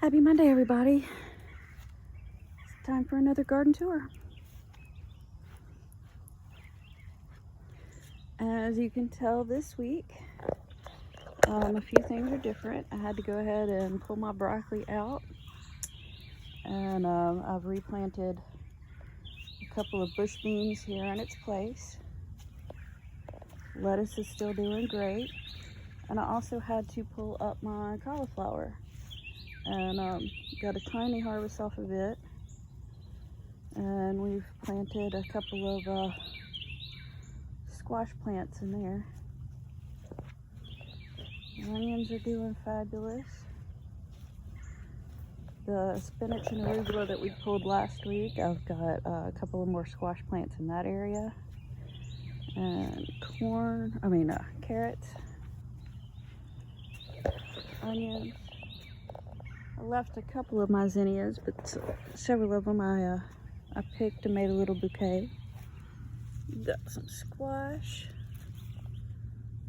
Happy Monday, everybody. It's time for another garden tour. As you can tell this week, a few things are different. I had to go ahead and pull my broccoli out, and I've replanted a couple of bush beans here in its place. Lettuce is still doing great, and I also had to pull up my cauliflower, and got a tiny harvest off of it. And we've planted a couple of squash plants in there. The onions are doing fabulous. The spinach and arugula that we pulled last week, I've got a couple of more squash plants in that area. And carrots, onions. I left a couple of my zinnias, but several of them I picked and made a little bouquet. Got some squash,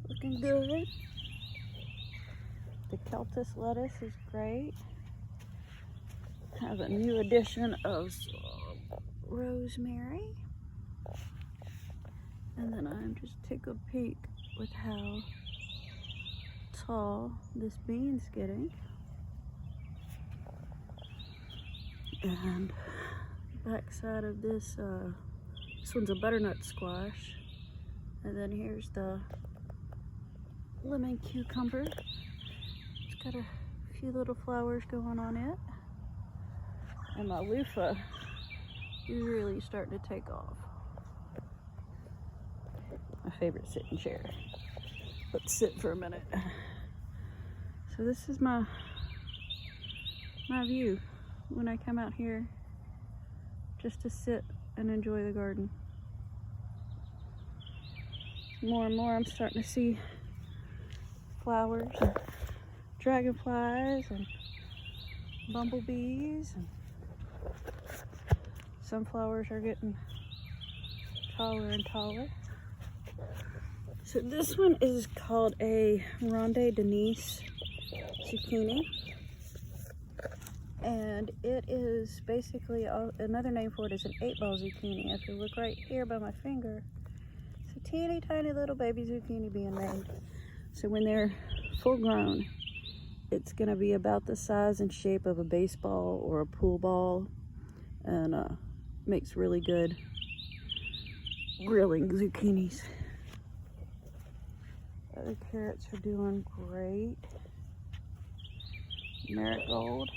looking good. The Celtis lettuce is great. Have a new addition of rosemary. And then I'm just tickled pink with how tall this bean's getting. And back side of this one's a butternut squash. And then here's the lemon cucumber. It's got a few little flowers going on it. And my loofah is really starting to take off. My favorite sitting chair. Let's sit for a minute. So this is my view when I come out here just to sit and enjoy the garden. More and more I'm starting to see flowers and dragonflies and bumblebees, and sunflowers are getting taller and taller. So this one is called a Ronde Denise zucchini, and it is basically another name for it is an 8-ball zucchini. If you look right here by my finger, it's a teeny tiny little baby zucchini being made. So when they're full grown, it's going to be about the size and shape of a baseball or a pool ball, and makes really good grilling zucchinis. The carrots are doing great. Marigold.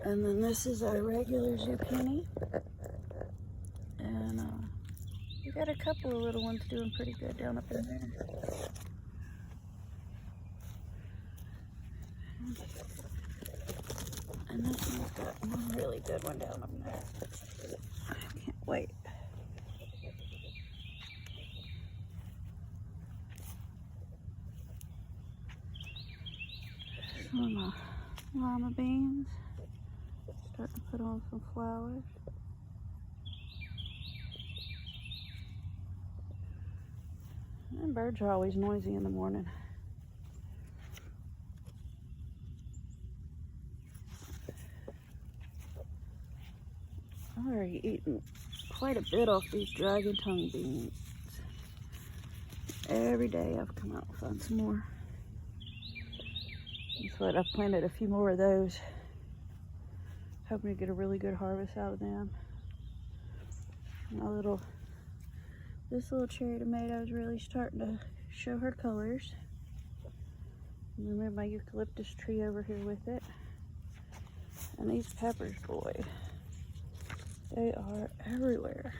And then this is our regular zucchini. And we got a couple of little ones doing pretty good down up in there. And this one's got one really good one down up there. I can't wait. Some of my lima beans. Starting to put on some flowers. And birds are always noisy in the morning. I've already eaten quite a bit off these dragon tongue beans. Every day I've come out and found some more. That's what I've planted a few more of those. Hoping to get a really good harvest out of them. This little cherry tomato is really starting to show her colors. And then my eucalyptus tree over here with it. And these peppers, boy, they are everywhere.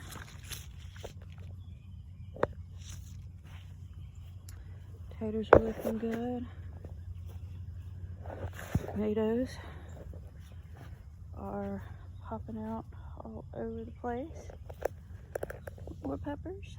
Potatoes are looking good. Tomatoes are popping out all over the place. More peppers.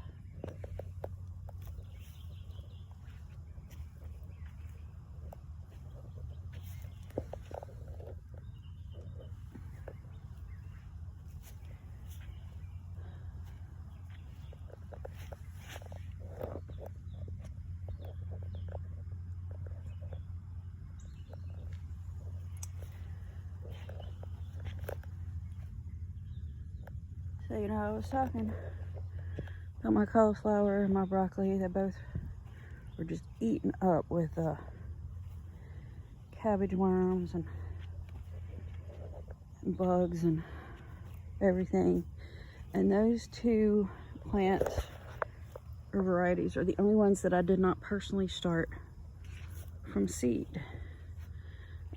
So, you know, I was talking about my cauliflower and my broccoli. They both were just eaten up with cabbage worms and bugs and everything. And those two plants or varieties are the only ones that I did not personally start from seed.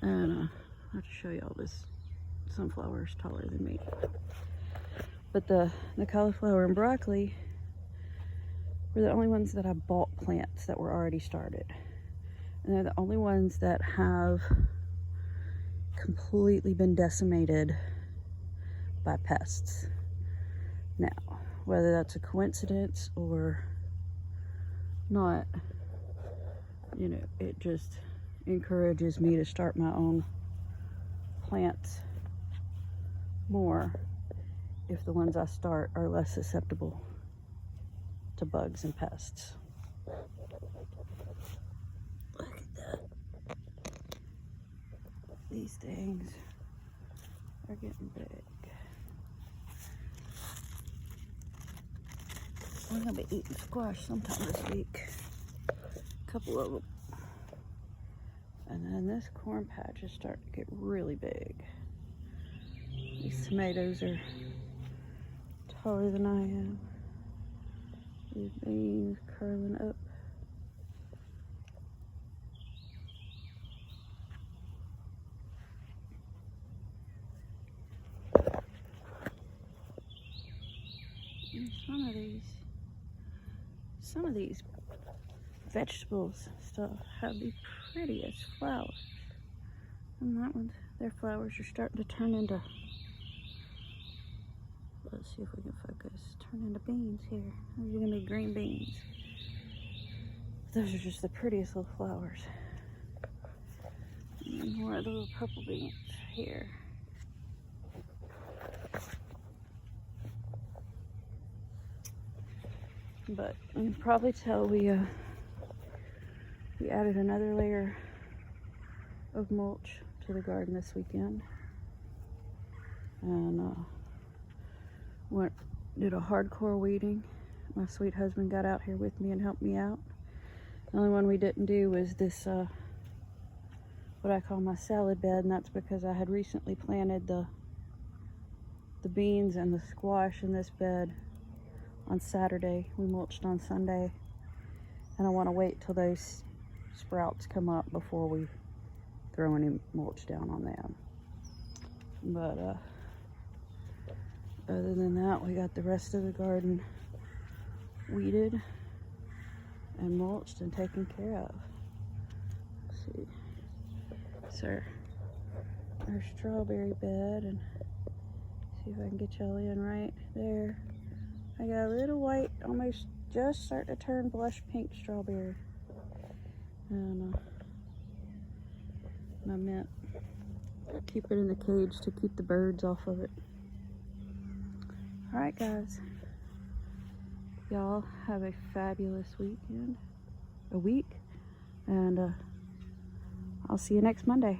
And I'll have to show y'all this sunflower is taller than me. But the cauliflower and broccoli were the only ones that I bought plants that were already started. And they're the only ones that have completely been decimated by pests. Now, whether that's a coincidence or not, you know, it just encourages me to start my own plants more if the ones I start are less susceptible to bugs and pests. Look at that. These things are getting big. We're gonna be eating squash sometime this week. A couple of them. And then this corn patch is starting to get really big. These tomatoes are taller than I am. These beans curling up. And some of these vegetables stuff have the prettiest flowers. And that one, their flowers are starting to turn into, let's see if we can focus, turn into beans here. Those are gonna be green beans. Those are just the prettiest little flowers. And more of the little purple beans here. But you can probably tell we added another layer of mulch to the garden this weekend, and did a hardcore weeding. My sweet husband got out here with me and helped me out. The only one we didn't do was this what I call my salad bed, and that's because I had recently planted the beans and the squash in this bed on Saturday. We mulched on Sunday, and I want to wait till those sprouts come up before we throw any mulch down on them. But other than that, we got the rest of the garden weeded and mulched and taken care of. Let's see. So our strawberry bed, and see if I can get y'all in right there. I got a little white, almost just starting to turn blush pink strawberry. And I meant keep it in the cage to keep the birds off of it. All right, guys. Y'all have a fabulous week, and I'll see you next Monday.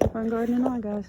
Keep on gardening on, guys.